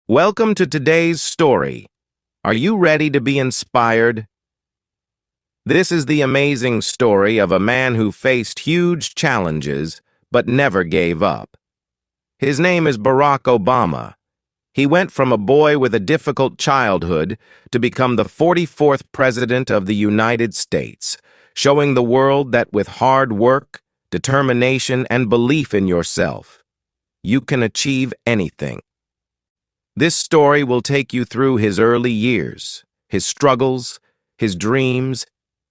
Welcome to today's story. Are you ready to be inspired? This is the amazing story of a man who faced huge challenges but never gave up. His name is Barack Obama. He went from a boy with a difficult childhood to become the 44th President of the United States, showing the world that with hard work, determination, and belief in yourself, you can achieve anything. This story will take you through his early years, his struggles, his dreams,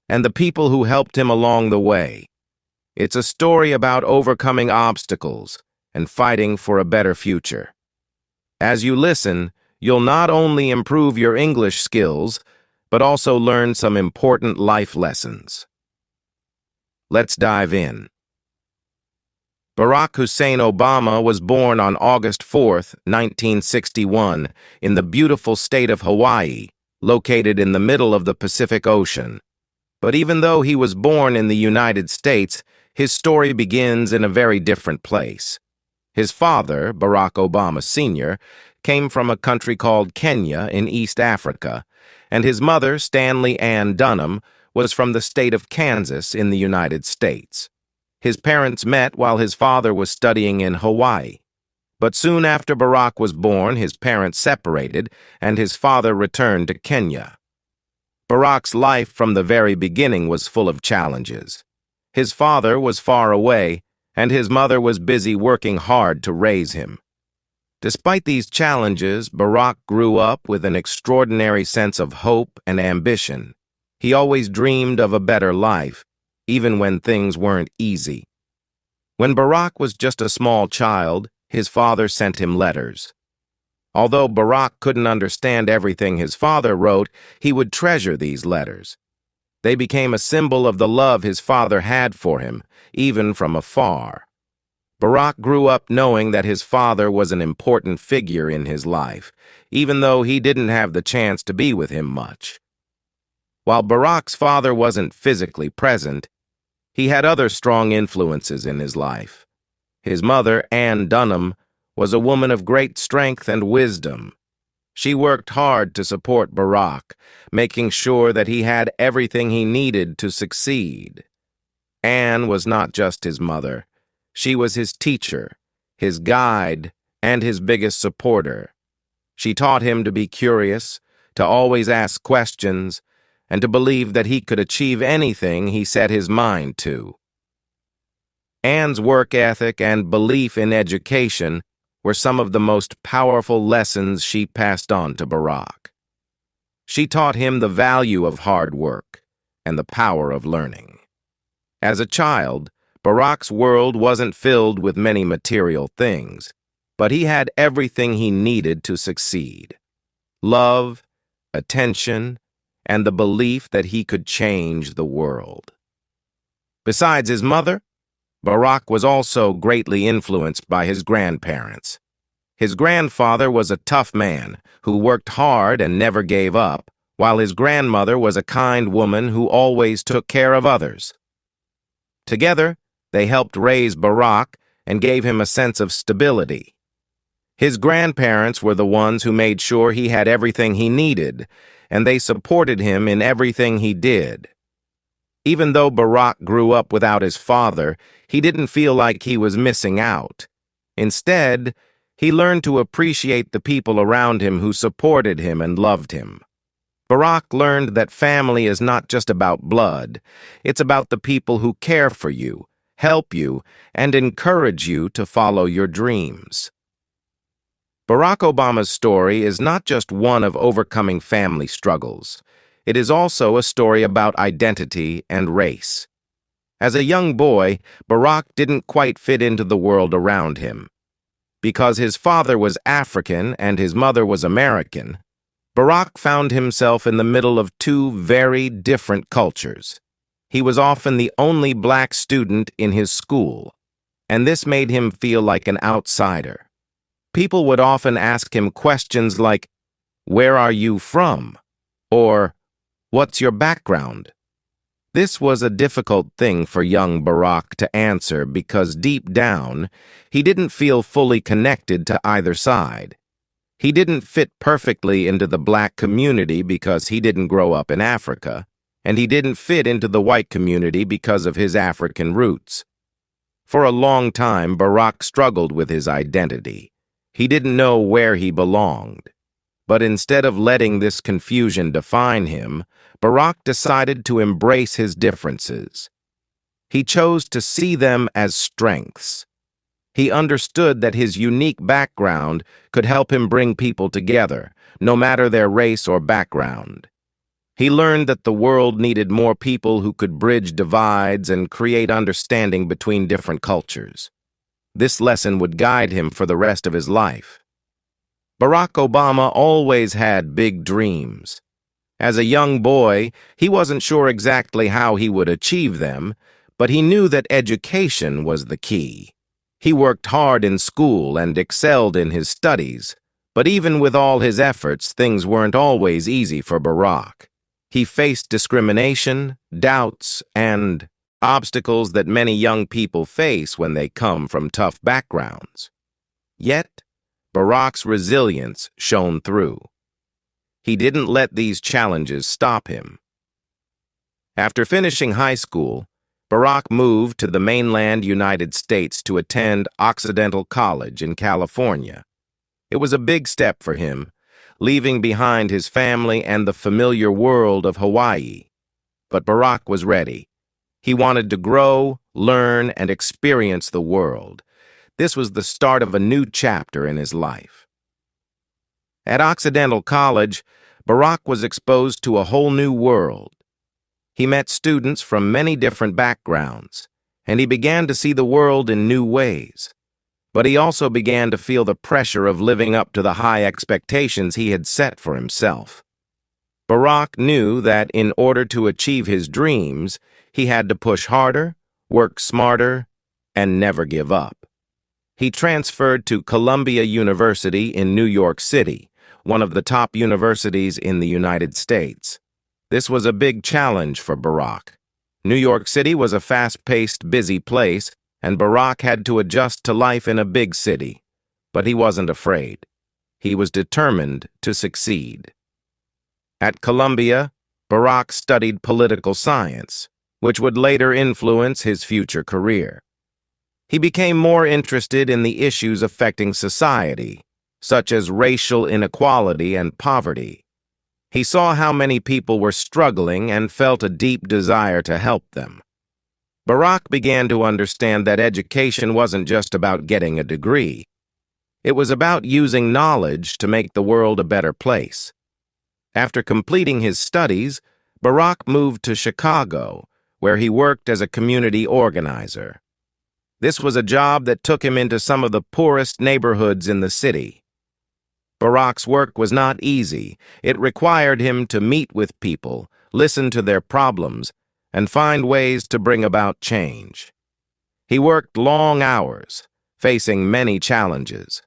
and the people who helped him along the way. It's a story about overcoming obstacles and fighting for a better future. As you listen, you'll not only improve your English skills, but also learn some important life lessons. Let's dive in. Barack Hussein Obama was born on August 4, 1961, in the beautiful state of Hawaii, located in the middle of the Pacific Ocean. But even though he was born in the United States, his story begins in a very different place. His father, Barack Obama Sr., came from a country called Kenya in East Africa, and his mother, Stanley Ann Dunham, was from the state of Kansas in the United States. His parents met while his father was studying in Hawaii. But soon after Barack was born, his parents separated, and his father returned to Kenya. Barack's life from the very beginning was full of challenges. His father was far away, and his mother was busy working hard to raise him. Despite these challenges, Barack grew up with an extraordinary sense of hope and ambition. He always dreamed of a better life, even when things weren't easy. When Barack was just a small child, his father sent him letters. Although Barack couldn't understand everything his father wrote, he would treasure these letters. They became a symbol of the love his father had for him, even from afar. Barack grew up knowing that his father was an important figure in his life, even though he didn't have the chance to be with him much. While Barack's father wasn't physically present, he had other strong influences in his life. His mother, Ann Dunham, was a woman of great strength and wisdom. She worked hard to support Barack, making sure that he had everything he needed to succeed. Ann was not just his mother. She was his teacher, his guide, and his biggest supporter. She taught him to be curious, to always ask questions, and to believe that he could achieve anything he set his mind to. Ann's work ethic and belief in education were some of the most powerful lessons she passed on to Barack. She taught him the value of hard work and the power of learning. As a child, Barack's world wasn't filled with many material things, but he had everything he needed to succeed: love, attention, and the belief that he could change the world. Besides his mother, Barack was also greatly influenced by his grandparents. His grandfather was a tough man who worked hard and never gave up, while his grandmother was a kind woman who always took care of others. Together, they helped raise Barack and gave him a sense of stability. His grandparents were the ones who made sure he had everything he needed, and they supported him in everything he did. Even though Barack grew up without his father, he didn't feel like he was missing out. Instead, he learned to appreciate the people around him who supported him and loved him. Barack learned that family is not just about blood. It's about the people who care for you, help you, and encourage you to follow your dreams. Barack Obama's story is not just one of overcoming family struggles. It is also a story about identity and race. As a young boy, Barack didn't quite fit into the world around him. Because his father was African and his mother was American, Barack found himself in the middle of two very different cultures. He was often the only black student in his school, and this made him feel like an outsider. People would often ask him questions like, "Where are you from?" or "What's your background?" This was a difficult thing for young Barack to answer because deep down, he didn't feel fully connected to either side. He didn't fit perfectly into the black community because he didn't grow up in Africa, and he didn't fit into the white community because of his African roots. For a long time, Barack struggled with his identity. He didn't know where he belonged. But instead of letting this confusion define him, Barack decided to embrace his differences. He chose to see them as strengths. He understood that his unique background could help him bring people together, no matter their race or background. He learned that the world needed more people who could bridge divides and create understanding between different cultures. This lesson would guide him for the rest of his life. Barack Obama always had big dreams. As a young boy, he wasn't sure exactly how he would achieve them, but he knew that education was the key. He worked hard in school and excelled in his studies, but even with all his efforts, things weren't always easy for Barack. He faced discrimination, doubts, and obstacles that many young people face when they come from tough backgrounds. Yet, Barack's resilience shone through. He didn't let these challenges stop him. After finishing high school, Barack moved to the mainland United States to attend Occidental College in California. It was a big step for him, leaving behind his family and the familiar world of Hawaii. But Barack was ready. He wanted to grow, learn, and experience the world. This was the start of a new chapter in his life. At Occidental College, Barack was exposed to a whole new world. He met students from many different backgrounds, and he began to see the world in new ways. But he also began to feel the pressure of living up to the high expectations he had set for himself. Barack knew that in order to achieve his dreams, he had to push harder, work smarter, and never give up. He transferred to Columbia University in New York City, one of the top universities in the United States. This was a big challenge for Barack. New York City was a fast-paced, busy place, and Barack had to adjust to life in a big city. But he wasn't afraid. He was determined to succeed. At Columbia, Barack studied political science, which would later influence his future career. He became more interested in the issues affecting society, such as racial inequality and poverty. He saw how many people were struggling and felt a deep desire to help them. Barack began to understand that education wasn't just about getting a degree. It was about using knowledge to make the world a better place. After completing his studies, Barack moved to Chicago, where he worked as a community organizer. This was a job that took him into some of the poorest neighborhoods in the city. Barack's work was not easy. It required him to meet with people, listen to their problems, and find ways to bring about change. He worked long hours, facing many challenges.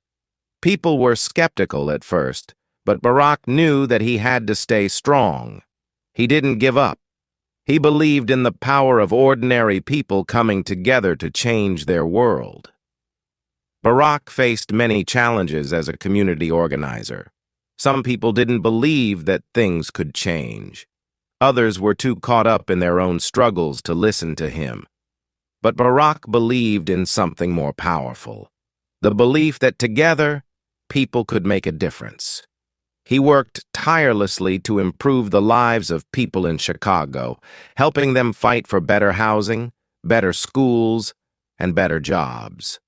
People were skeptical at first, but Barack knew that he had to stay strong. He didn't give up. He believed in the power of ordinary people coming together to change their world. Barack faced many challenges as a community organizer. Some people didn't believe that things could change. Others were too caught up in their own struggles to listen to him. But Barack believed in something more powerful, the belief that together, people could make a difference. He worked tirelessly to improve the lives of people in Chicago, helping them fight for better housing, better schools, and better jobs.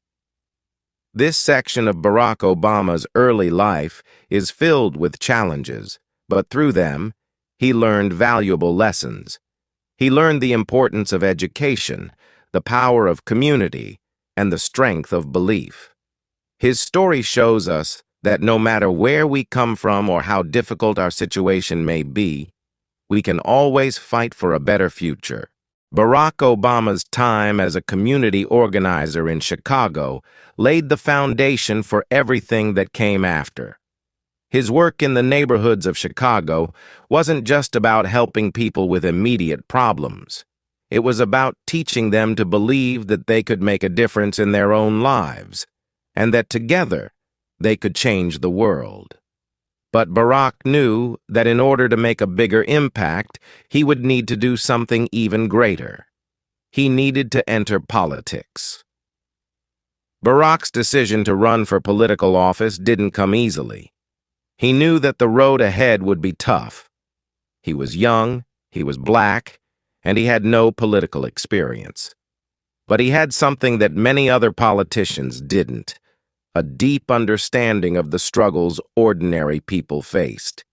This section of Barack Obama's early life is filled with challenges, but through them, he learned valuable lessons. He learned the importance of education, the power of community, and the strength of belief. His story shows us that no matter where we come from or how difficult our situation may be, we can always fight for a better future. Barack Obama's time as a community organizer in Chicago laid the foundation for everything that came after. His work in the neighborhoods of Chicago wasn't just about helping people with immediate problems. It was about teaching them to believe that they could make a difference in their own lives, and that together they could change the world. But Barack knew that in order to make a bigger impact, he would need to do something even greater. He needed to enter politics. Barack's decision to run for political office didn't come easily. He knew that the road ahead would be tough. He was young, he was black, and he had no political experience. But he had something that many other politicians didn't: a deep understanding of the struggles ordinary people faced.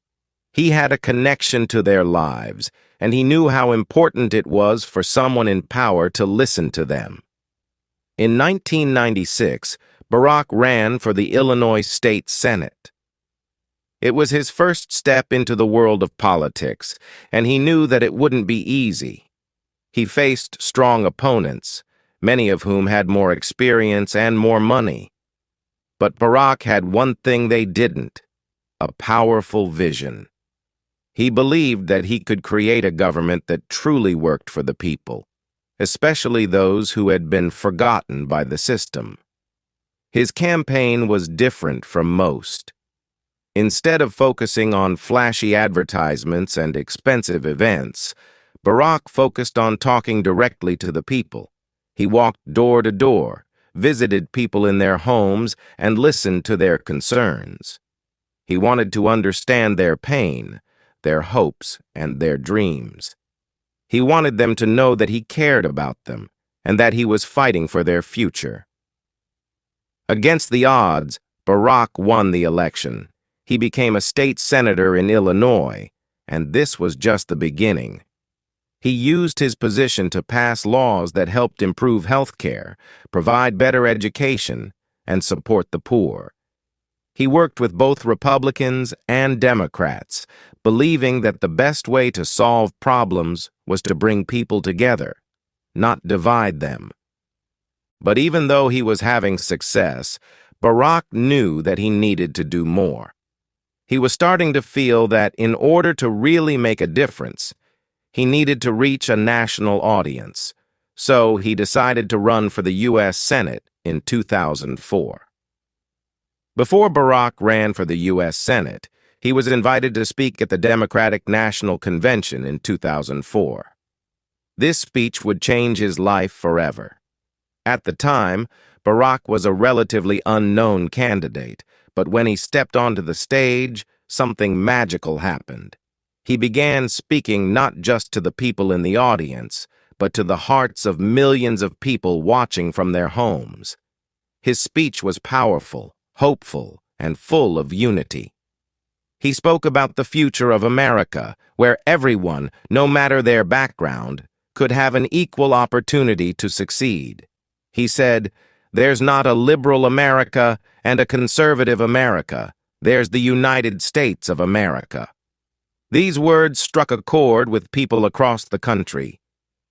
He had a connection to their lives, and he knew how important it was for someone in power to listen to them. In 1996, Barack ran for the Illinois State Senate. It was his first step into the world of politics, and he knew that it wouldn't be easy. He faced strong opponents, many of whom had more experience and more money. But Barack had one thing they didn't: a powerful vision. He believed that he could create a government that truly worked for the people, especially those who had been forgotten by the system. His campaign was different from most. Instead of focusing on flashy advertisements and expensive events, Barack focused on talking directly to the people. He walked door to door, visited people in their homes, and listened to their concerns. He wanted to understand their pain, their hopes, and their dreams. He wanted them to know that he cared about them and that he was fighting for their future. Against the odds, Barack won the election. He became a state senator in Illinois, and this was just the beginning. He used his position to pass laws that helped improve health care, provide better education, and support the poor. He worked with both Republicans and Democrats, believing that the best way to solve problems was to bring people together, not divide them. But even though he was having success, Barack knew that he needed to do more. He was starting to feel that in order to really make a difference, he needed to reach a national audience, so he decided to run for the U.S. Senate in 2004. Before Barack ran for the U.S. Senate, he was invited to speak at the Democratic National Convention in 2004. This speech would change his life forever. At the time, Barack was a relatively unknown candidate, but when he stepped onto the stage, something magical happened. He began speaking not just to the people in the audience, but to the hearts of millions of people watching from their homes. His speech was powerful, hopeful, and full of unity. He spoke about the future of America, where everyone, no matter their background, could have an equal opportunity to succeed. He said, "There's not a liberal America and a conservative America. There's the United States of America." These words struck a chord with people across the country.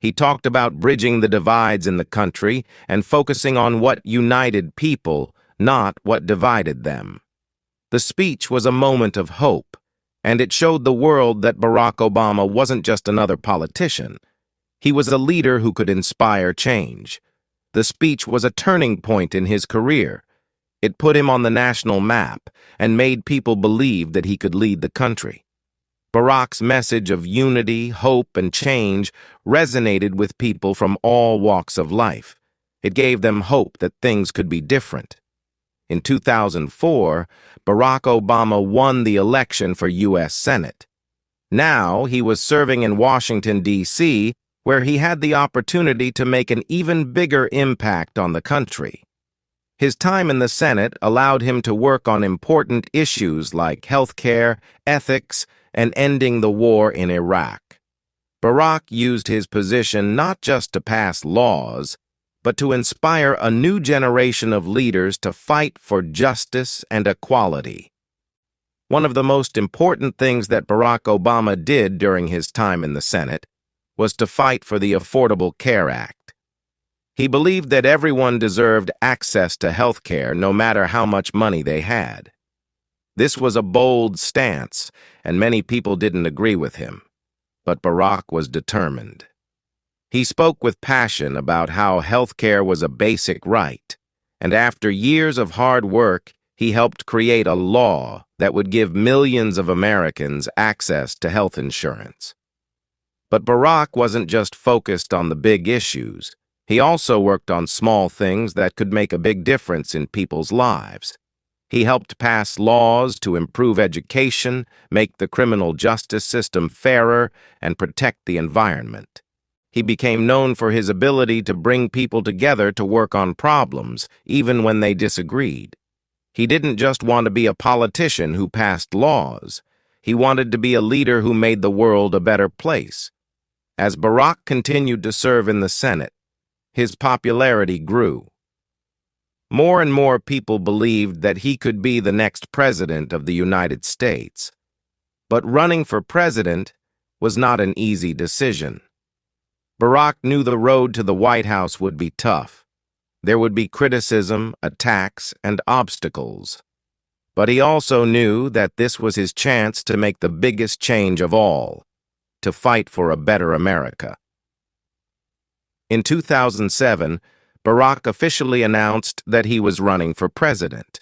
He talked about bridging the divides in the country and focusing on what united people, not what divided them. The speech was a moment of hope, and it showed the world that Barack Obama wasn't just another politician. He was a leader who could inspire change. The speech was a turning point in his career. It put him on the national map and made people believe that he could lead the country. Barack's message of unity, hope, and change resonated with people from all walks of life. It gave them hope that things could be different. In 2004, Barack Obama won the election for U.S. Senate. Now he was serving in Washington, D.C., where he had the opportunity to make an even bigger impact on the country. His time in the Senate allowed him to work on important issues like health care, ethics, and ending the war in Iraq. Barack used his position not just to pass laws, but to inspire a new generation of leaders to fight for justice and equality. One of the most important things that Barack Obama did during his time in the Senate was to fight for the Affordable Care Act. He believed that everyone deserved access to health care no matter how much money they had. This was a bold stance, and many people didn't agree with him. But Barack was determined. He spoke with passion about how health care was a basic right, and after years of hard work, He helped create a law that would give millions of Americans access to health insurance. But Barack wasn't just focused on the big issues. He also worked on small things that could make a big difference in people's lives. He helped pass laws to improve education, make the criminal justice system fairer, and protect the environment. He became known for his ability to bring people together to work on problems, even when they disagreed. He didn't just want to be a politician who passed laws. He wanted to be a leader who made the world a better place. As Barack continued to serve in the Senate, his popularity grew. More and more people believed that he could be the next president of the United States. But running for president was not an easy decision. Barack knew the road to the White House would be tough. There would be criticism, attacks, and obstacles. But he also knew that this was his chance to make the biggest change of all, to fight for a better America. In 2007, Barack officially announced that he was running for president.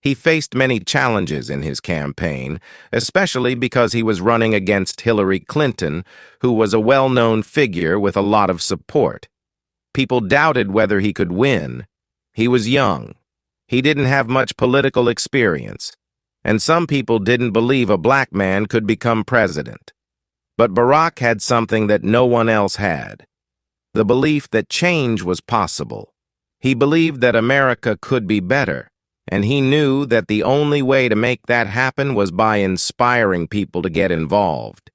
He faced many challenges in his campaign, especially because he was running against Hillary Clinton, who was a well-known figure with a lot of support. People doubted whether he could win. He was young. He didn't have much political experience, and some people didn't believe a black man could become president. But Barack had something that no one else had: the belief that change was possible. He believed that America could be better, and he knew that the only way to make that happen was by inspiring people to get involved.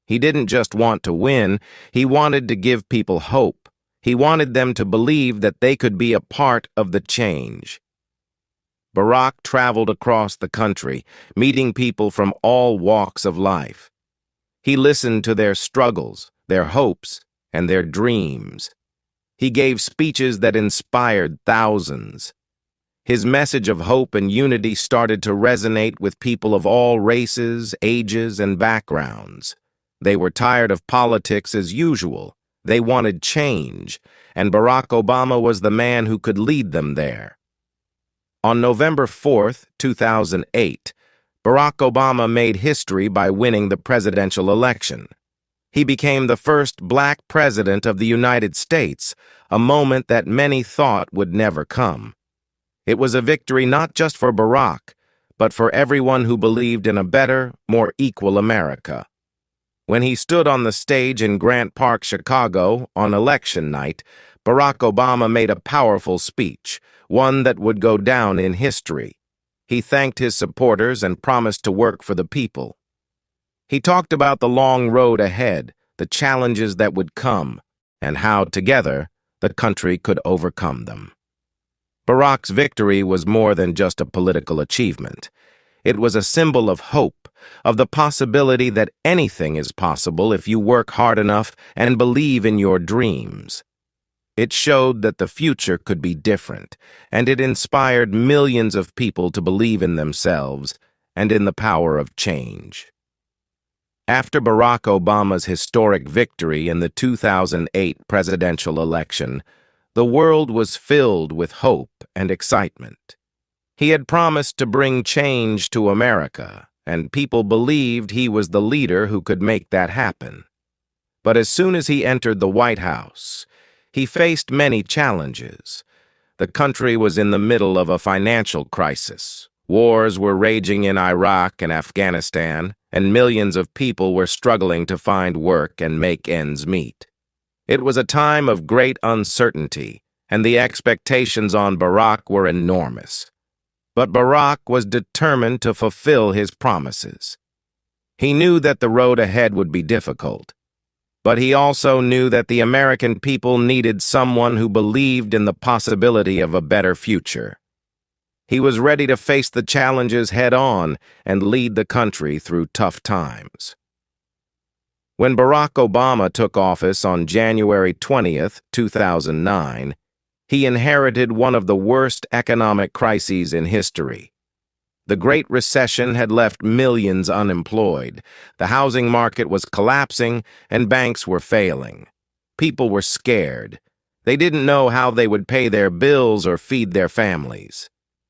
He didn't just want to win, he wanted to give people hope. He wanted them to believe that they could be a part of the change. Barack traveled across the country, meeting people from all walks of life. He listened to their struggles, their hopes, and their dreams. He gave speeches that inspired thousands. His message of hope and unity started to resonate with people of all races, ages, and backgrounds. They were tired of politics as usual. They wanted change, and Barack Obama was the man who could lead them there. On November 4th, 2008, Barack Obama made history by winning the presidential election. He became the first black president of the United States, a moment that many thought would never come. It was a victory not just for Barack, but for everyone who believed in a better, more equal America. When he stood on the stage in Grant Park, Chicago, on election night, Barack Obama made a powerful speech, one that would go down in history. He thanked his supporters and promised to work for the people. He talked about the long road ahead, the challenges that would come, and how, together, the country could overcome them. Barack's victory was more than just a political achievement. It was a symbol of hope, of the possibility that anything is possible if you work hard enough and believe in your dreams. It showed that the future could be different, and it inspired millions of people to believe in themselves and in the power of change. After Barack Obama's historic victory in the 2008 presidential election, the world was filled with hope and excitement. He had promised to bring change to America, and people believed he was the leader who could make that happen. But as soon as he entered the White House, he faced many challenges. The country was in the middle of a financial crisis. Wars were raging in Iraq and Afghanistan, and millions of people were struggling to find work and make ends meet. It was a time of great uncertainty, and the expectations on Barack were enormous. But Barack was determined to fulfill his promises. He knew that the road ahead would be difficult, but he also knew that the American people needed someone who believed in the possibility of a better future. He was ready to face the challenges head-on and lead the country through tough times. When Barack Obama took office on January 20th, 2009, he inherited one of the worst economic crises in history. The Great Recession had left millions unemployed. The housing market was collapsing, and banks were failing. People were scared. They didn't know how they would pay their bills or feed their families.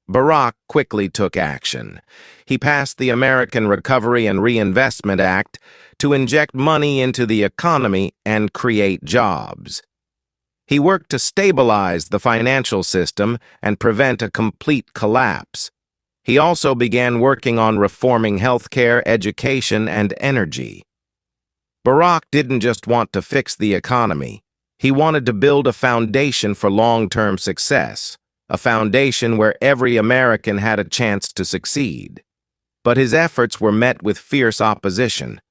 Barack quickly took action. He passed the American Recovery and Reinvestment Act to inject money into the economy and create jobs. He worked to stabilize the financial system and prevent a complete collapse. He also began working on reforming healthcare, education, and energy. Barack didn't just want to fix the economy. He wanted to build a foundation for long-term success, a foundation where every American had a chance to succeed. But his efforts were met with fierce opposition.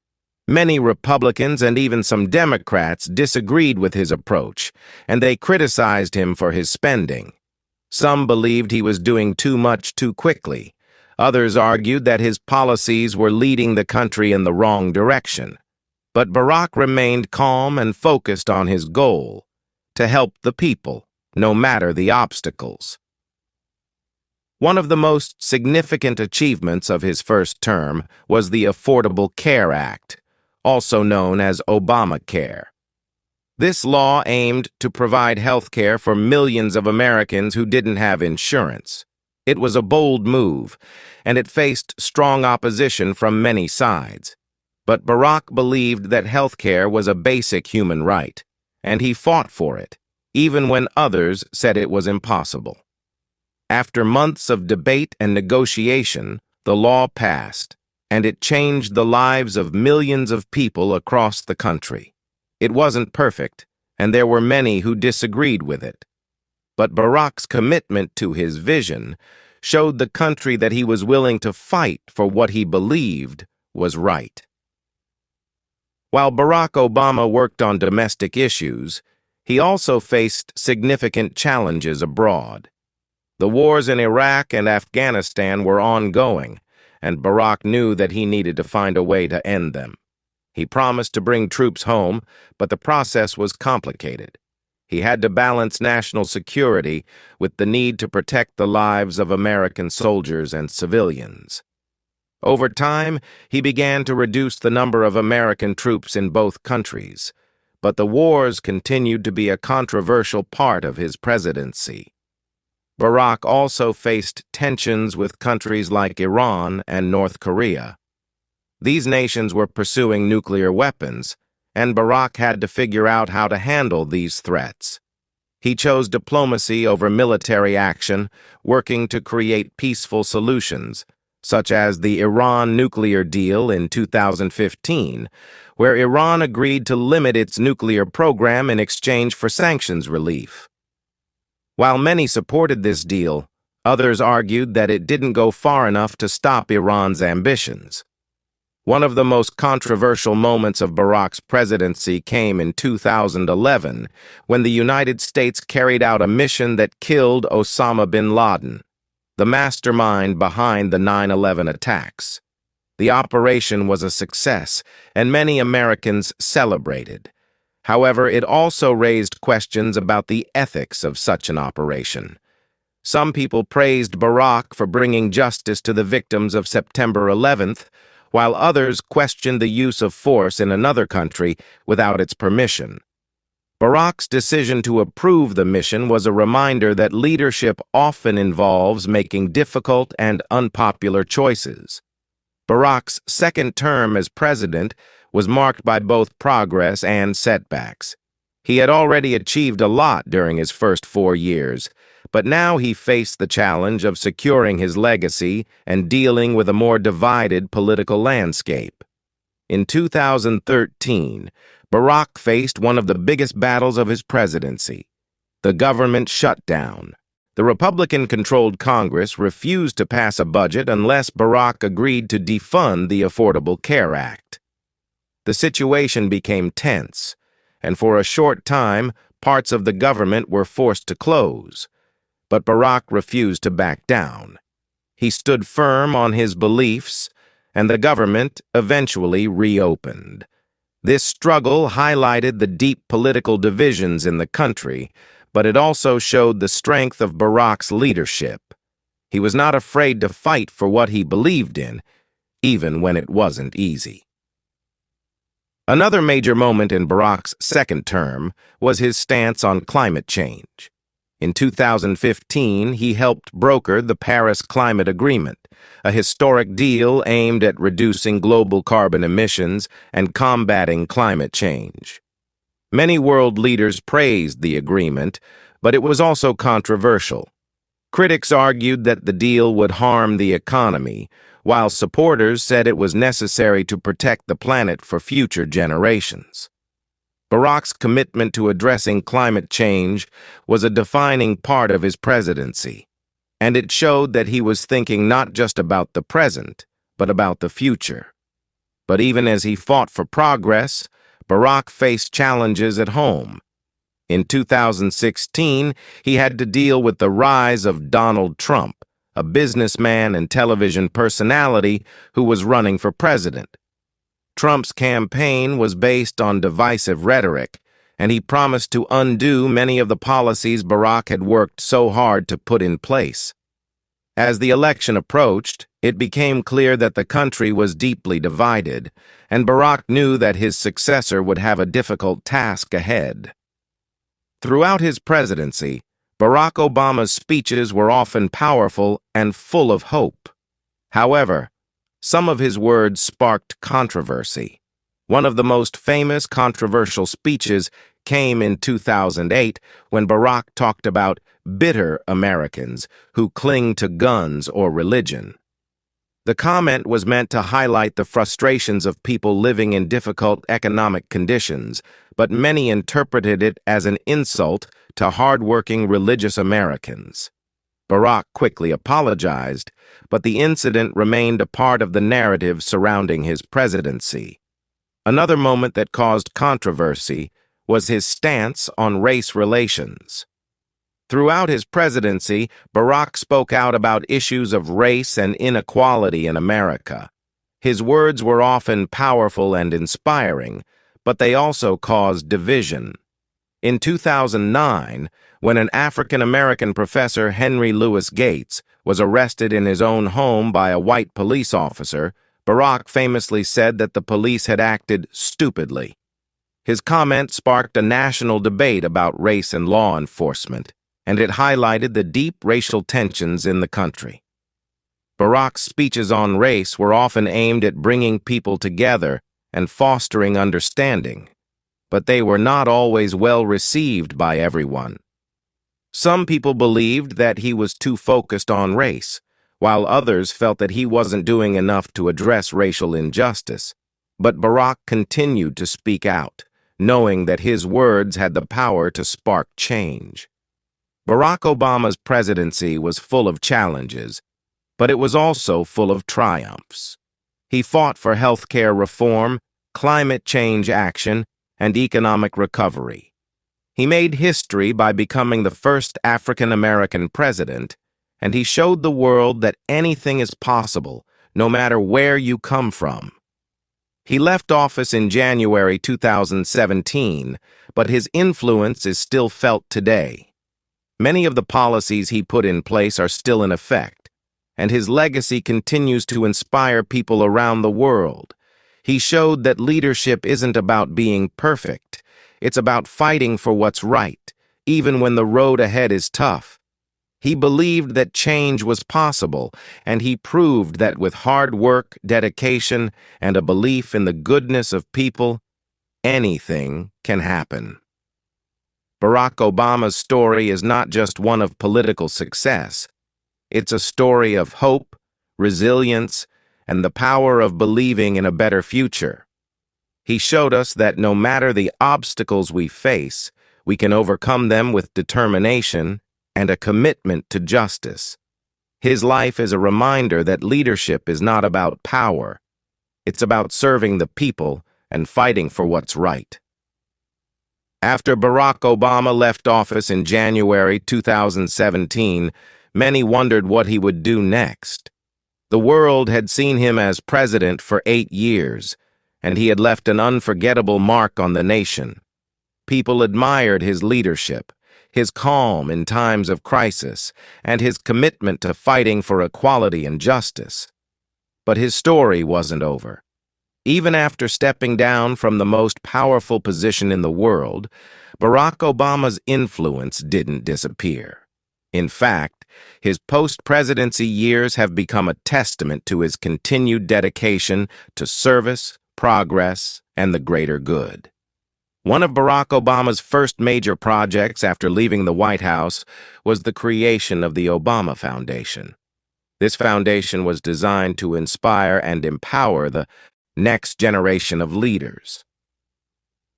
Many Republicans and even some Democrats disagreed with his approach, and they criticized him for his spending. Some believed he was doing too much too quickly. Others argued that his policies were leading the country in the wrong direction. But Barack remained calm and focused on his goal, to help the people, no matter the obstacles. One of the most significant achievements of his first term was the Affordable Care Act, also known as Obamacare. This law aimed to provide health care for millions of Americans who didn't have insurance. It was a bold move, and it faced strong opposition from many sides. But Barack believed that health care was a basic human right, and he fought for it, even when others said it was impossible. After months of debate and negotiation, the law passed, and it changed the lives of millions of people across the country. It wasn't perfect, and there were many who disagreed with it. But Barack's commitment to his vision showed the country that he was willing to fight for what he believed was right. While Barack Obama worked on domestic issues, he also faced significant challenges abroad. The wars in Iraq and Afghanistan were ongoing, and Barack knew that he needed to find a way to end them. He promised to bring troops home, but the process was complicated. He had to balance national security with the need to protect the lives of American soldiers and civilians. Over time, he began to reduce the number of American troops in both countries, but the wars continued to be a controversial part of his presidency. Barack also faced tensions with countries like Iran and North Korea. These nations were pursuing nuclear weapons, and Barack had to figure out how to handle these threats. He chose diplomacy over military action, working to create peaceful solutions, such as the Iran nuclear deal in 2015, where Iran agreed to limit its nuclear program in exchange for sanctions relief. While many supported this deal, others argued that it didn't go far enough to stop Iran's ambitions. One of the most controversial moments of Barack's presidency came in 2011, when the United States carried out a mission that killed Osama bin Laden, the mastermind behind the 9/11 attacks. The operation was a success, and many Americans celebrated. However, it also raised questions about the ethics of such an operation. Some people praised Barack for bringing justice to the victims of September 11th, while others questioned the use of force in another country without its permission. Barack's decision to approve the mission was a reminder that leadership often involves making difficult and unpopular choices. Barack's second term as president was marked by both progress and setbacks. He had already achieved a lot during his first 4 years, but now he faced the challenge of securing his legacy and dealing with a more divided political landscape. In 2013, Barack faced one of the biggest battles of his presidency: the government shutdown. The Republican-controlled Congress refused to pass a budget unless Barack agreed to defund the Affordable Care Act. The situation became tense, and for a short time, parts of the government were forced to close. But Barack refused to back down. He stood firm on his beliefs, and the government eventually reopened. This struggle highlighted the deep political divisions in the country, but it also showed the strength of Barack's leadership. He was not afraid to fight for what he believed in, even when it wasn't easy. Another major moment in Barack's second term was his stance on climate change. In 2015, he helped broker the Paris Climate Agreement, a historic deal aimed at reducing global carbon emissions and combating climate change. Many world leaders praised the agreement, but it was also controversial. Critics argued that the deal would harm the economy, while supporters said it was necessary to protect the planet for future generations. Barack's commitment to addressing climate change was a defining part of his presidency, and it showed that he was thinking not just about the present, but about the future. But even as he fought for progress, Barack faced challenges at home. In 2016, he had to deal with the rise of Donald Trump, a businessman and television personality who was running for president. Trump's campaign was based on divisive rhetoric, and he promised to undo many of the policies Barack had worked so hard to put in place. As the election approached, it became clear that the country was deeply divided, and Barack knew that his successor would have a difficult task ahead. Throughout his presidency, Barack Obama's speeches were often powerful and full of hope. However, some of his words sparked controversy. One of the most famous controversial speeches came in 2008 when Barack talked about bitter Americans who cling to guns or religion. The comment was meant to highlight the frustrations of people living in difficult economic conditions, but many interpreted it as an insult to hardworking religious Americans. Barack quickly apologized, but the incident remained a part of the narrative surrounding his presidency. Another moment that caused controversy was his stance on race relations. Throughout his presidency, Barack spoke out about issues of race and inequality in America. His words were often powerful and inspiring, but they also caused division. In 2009, when an African-American professor, Henry Louis Gates, was arrested in his own home by a white police officer, Barack famously said that the police had acted stupidly. His comment sparked a national debate about race and law enforcement, and it highlighted the deep racial tensions in the country. Barack's speeches on race were often aimed at bringing people together and fostering understanding, but they were not always well received by everyone. Some people believed that he was too focused on race, while others felt that he wasn't doing enough to address racial injustice. But Barack continued to speak out, knowing that his words had the power to spark change. Barack Obama's presidency was full of challenges, but it was also full of triumphs. He fought for healthcare reform, climate change action, and economic recovery. He made history by becoming the first African-American president, and he showed the world that anything is possible, no matter where you come from. He left office in January 2017, but his influence is still felt today. Many of the policies he put in place are still in effect, and his legacy continues to inspire people around the world. He showed that leadership isn't about being perfect. It's about fighting for what's right, even when the road ahead is tough. He believed that change was possible, and he proved that with hard work, dedication, and a belief in the goodness of people, anything can happen. Barack Obama's story is not just one of political success. It's a story of hope, resilience, and the power of believing in a better future. He showed us that no matter the obstacles we face, we can overcome them with determination and a commitment to justice. His life is a reminder that leadership is not about power. It's about serving the people and fighting for what's right. After Barack Obama left office in January 2017, many wondered what he would do next. The world had seen him as president for 8 years, and he had left an unforgettable mark on the nation. People admired his leadership, his calm in times of crisis, and his commitment to fighting for equality and justice. But his story wasn't over. Even after stepping down from the most powerful position in the world, Barack Obama's influence didn't disappear. In fact, his post-presidency years have become a testament to his continued dedication to service, progress, and the greater good. One of Barack Obama's first major projects after leaving the White House was the creation of the Obama Foundation. This foundation was designed to inspire and empower the next generation of leaders.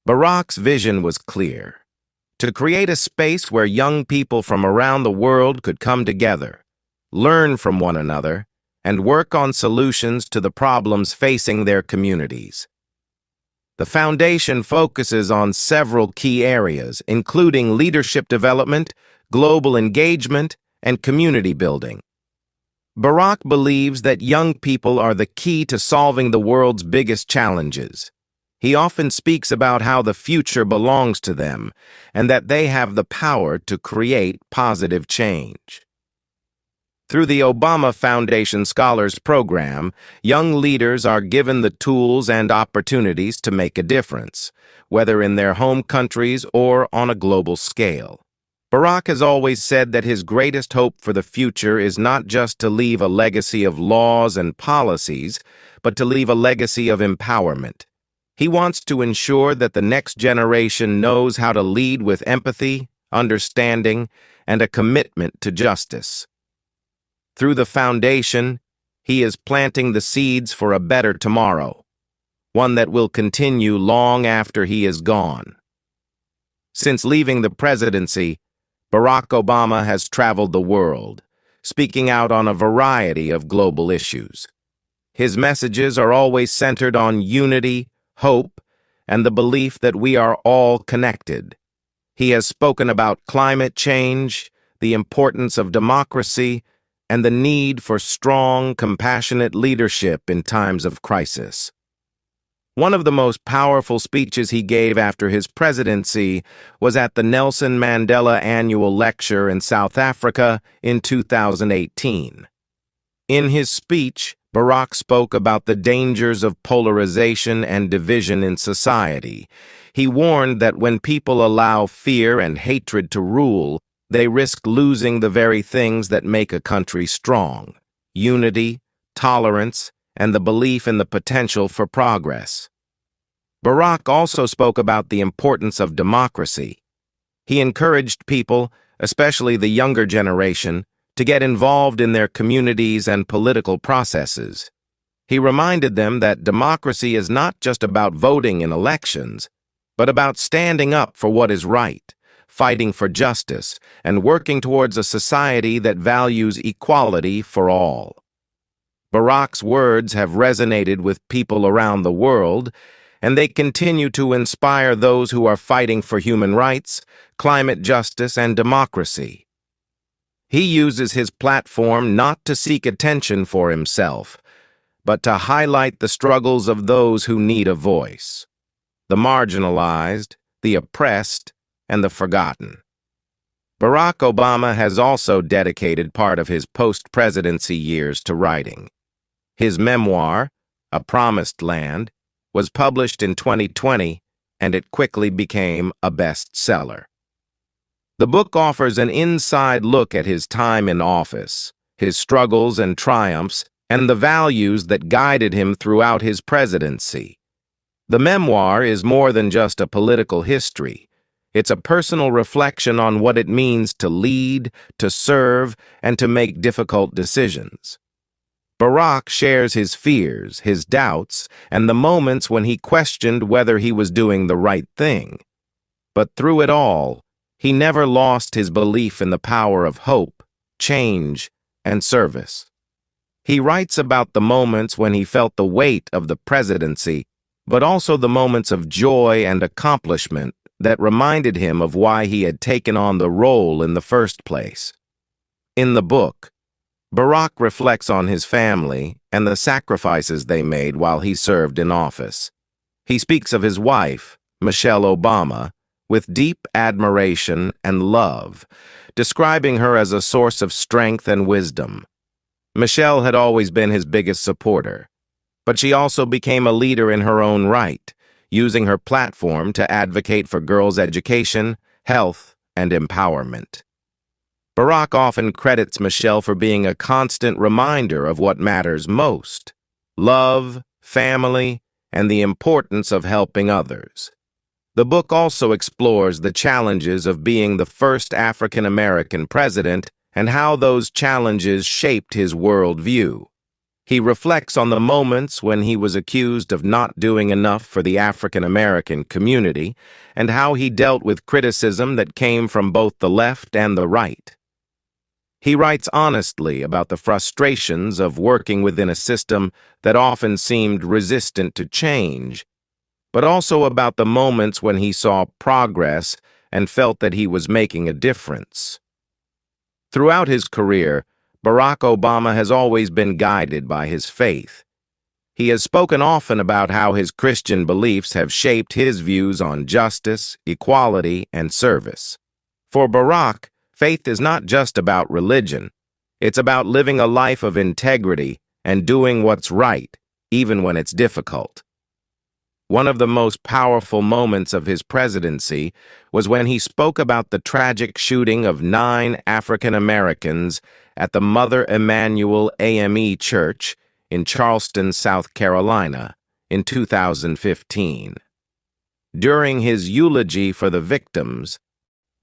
Barack's vision was clear: to create a space where young people from around the world could come together, learn from one another, and work on solutions to the problems facing their communities. The foundation focuses on several key areas, including leadership development, global engagement, and community building. Barack believes that young people are the key to solving the world's biggest challenges. He often speaks about how the future belongs to them and that they have the power to create positive change. Through the Obama Foundation Scholars Program, young leaders are given the tools and opportunities to make a difference, whether in their home countries or on a global scale. Barack has always said that his greatest hope for the future is not just to leave a legacy of laws and policies, but to leave a legacy of empowerment. He wants to ensure that the next generation knows how to lead with empathy, understanding, and a commitment to justice. Through the foundation, he is planting the seeds for a better tomorrow, one that will continue long after he is gone. Since leaving the presidency, Barack Obama has traveled the world, speaking out on a variety of global issues. His messages are always centered on unity, hope, and the belief that we are all connected. He has spoken about climate change, the importance of democracy, and the need for strong, compassionate leadership in times of crisis. One of the most powerful speeches he gave after his presidency was at the Nelson Mandela Annual Lecture in South Africa in 2018. In his speech, Barack spoke about the dangers of polarization and division in society. He warned that when people allow fear and hatred to rule, they risk losing the very things that make a country strong: unity, tolerance, and the belief in the potential for progress. Barack also spoke about the importance of democracy. He encouraged people, especially the younger generation, to get involved in their communities and political processes. He reminded them that democracy is not just about voting in elections, but about standing up for what is right, fighting for justice, and working towards a society that values equality for all. Barack's words have resonated with people around the world, and they continue to inspire those who are fighting for human rights, climate justice, and democracy. He uses his platform not to seek attention for himself, but to highlight the struggles of those who need a voice: the marginalized, the oppressed, and the forgotten. Barack Obama has also dedicated part of his post-presidency years to writing. His memoir, A Promised Land, was published in 2020, and it quickly became a bestseller. The book offers an inside look at his time in office, his struggles and triumphs, and the values that guided him throughout his presidency. The memoir is more than just a political history. It's a personal reflection on what it means to lead, to serve, and to make difficult decisions. Barack shares his fears, his doubts, and the moments when he questioned whether he was doing the right thing. But through it all, he never lost his belief in the power of hope, change, and service. He writes about the moments when he felt the weight of the presidency, but also the moments of joy and accomplishment that reminded him of why he had taken on the role in the first place. In the book, Barack reflects on his family and the sacrifices they made while he served in office. He speaks of his wife, Michelle Obama, with deep admiration and love, describing her as a source of strength and wisdom. Michelle had always been his biggest supporter. But she also became a leader in her own right, using her platform to advocate for girls' education, health, and empowerment. Barack often credits Michelle for being a constant reminder of what matters most: love, family, and the importance of helping others. The book also explores the challenges of being the first African-American president and how those challenges shaped his worldview. He reflects on the moments when he was accused of not doing enough for the African-American community and how he dealt with criticism that came from both the left and the right. He writes honestly about the frustrations of working within a system that often seemed resistant to change, but also about the moments when he saw progress and felt that he was making a difference. Throughout his career, Barack Obama has always been guided by his faith. He has spoken often about how his Christian beliefs have shaped his views on justice, equality, and service. For Barack, faith is not just about religion. It's about living a life of integrity and doing what's right, even when it's difficult. One of the most powerful moments of his presidency was when he spoke about the tragic shooting of 9 African Americans at the Mother Emanuel AME Church in Charleston, South Carolina, in 2015. During his eulogy for the victims,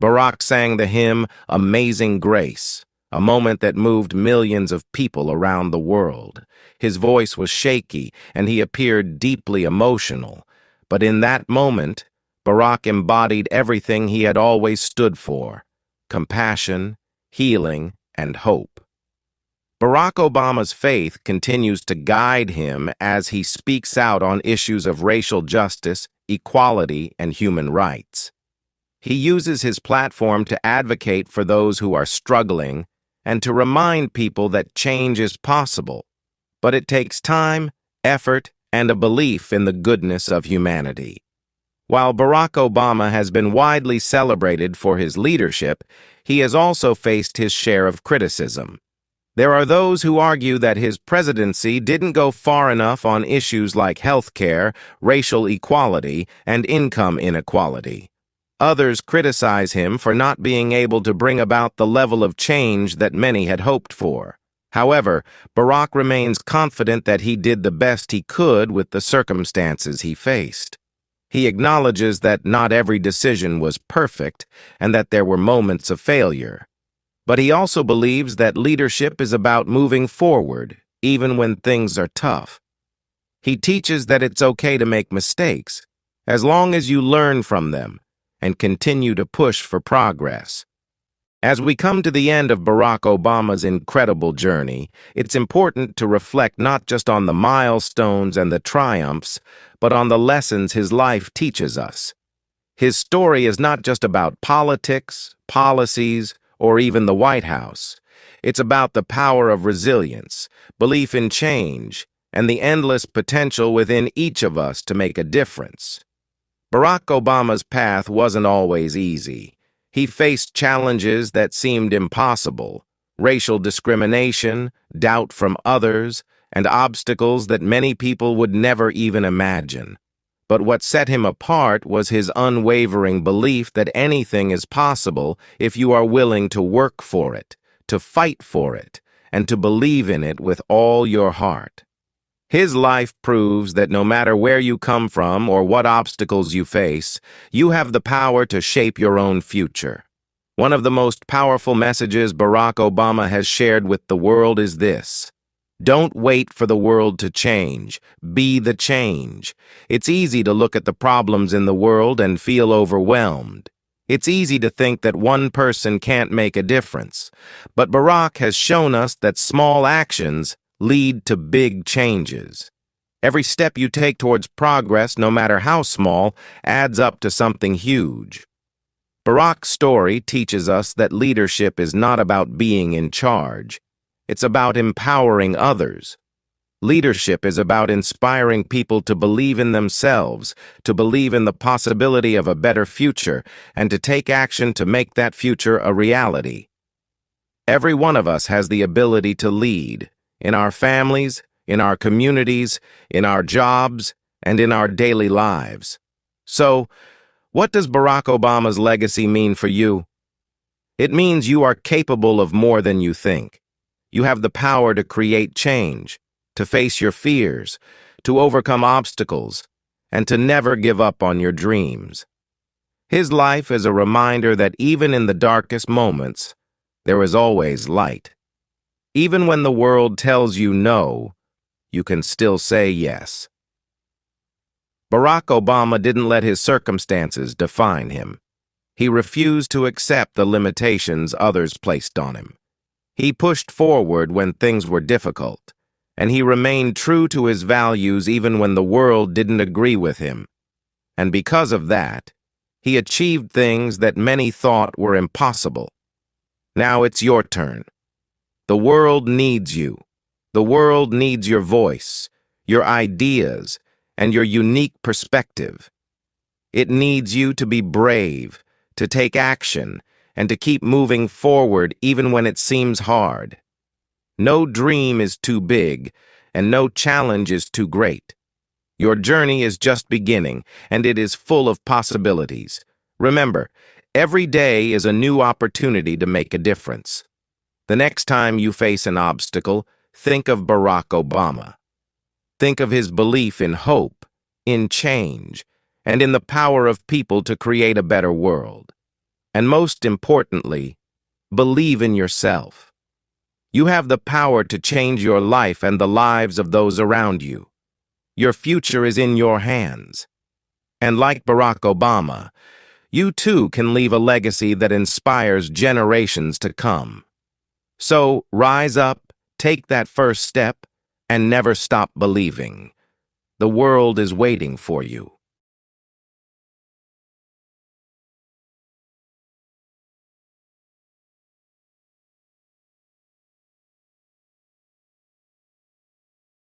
Barack sang the hymn "Amazing Grace," a moment that moved millions of people around the world. His voice was shaky, and he appeared deeply emotional. But in that moment, Barack embodied everything he had always stood for: compassion, healing, and hope. Barack Obama's faith continues to guide him as he speaks out on issues of racial justice, equality, and human rights. He uses his platform to advocate for those who are struggling and to remind people that change is possible, but it takes time, effort, and a belief in the goodness of humanity. While Barack Obama has been widely celebrated for his leadership, he has also faced his share of criticism. There are those who argue that his presidency didn't go far enough on issues like health care, racial equality, and income inequality. Others criticize him for not being able to bring about the level of change that many had hoped for. However, Barack remains confident that he did the best he could with the circumstances he faced. He acknowledges that not every decision was perfect and that there were moments of failure. But he also believes that leadership is about moving forward, even when things are tough. He teaches that it's okay to make mistakes, as long as you learn from them and continue to push for progress. As we come to the end of Barack Obama's incredible journey, it's important to reflect not just on the milestones and the triumphs, but on the lessons his life teaches us. His story is not just about politics, policies, or even the White House. It's about the power of resilience, belief in change, and the endless potential within each of us to make a difference. Barack Obama's path wasn't always easy. He faced challenges that seemed impossible: racial discrimination, doubt from others, and obstacles that many people would never even imagine. But what set him apart was his unwavering belief that anything is possible if you are willing to work for it, to fight for it, and to believe in it with all your heart. His life proves that no matter where you come from or what obstacles you face, you have the power to shape your own future. One of the most powerful messages Barack Obama has shared with the world is this: don't wait for the world to change. Be the change. It's easy to look at the problems in the world and feel overwhelmed. It's easy to think that one person can't make a difference. But Barack has shown us that small actions lead to big changes. Every step you take towards progress, no matter how small, adds up to something huge. Barack's story teaches us that leadership is not about being in charge. It's about empowering others. Leadership is about inspiring people to believe in themselves, to believe in the possibility of a better future, and to take action to make that future a reality. Every one of us has the ability to lead, in our families, in our communities, in our jobs, and in our daily lives. So, what does Barack Obama's legacy mean for you? It means you are capable of more than you think. You have the power to create change, to face your fears, to overcome obstacles, and to never give up on your dreams. His life is a reminder that even in the darkest moments, there is always light. Even when the world tells you no, you can still say yes. Barack Obama didn't let his circumstances define him. He refused to accept the limitations others placed on him. He pushed forward when things were difficult, and he remained true to his values even when the world didn't agree with him. And because of that, he achieved things that many thought were impossible. Now it's your turn. The world needs you. The world needs your voice, your ideas, and your unique perspective. It needs you to be brave, to take action, and to keep moving forward even when it seems hard. No dream is too big, and no challenge is too great. Your journey is just beginning, and it is full of possibilities. Remember, every day is a new opportunity to make a difference. The next time you face an obstacle, think of Barack Obama. Think of his belief in hope, in change, and in the power of people to create a better world. And most importantly, believe in yourself. You have the power to change your life and the lives of those around you. Your future is in your hands. And like Barack Obama, you too can leave a legacy that inspires generations to come. So rise up, take that first step, and never stop believing. The world is waiting for you.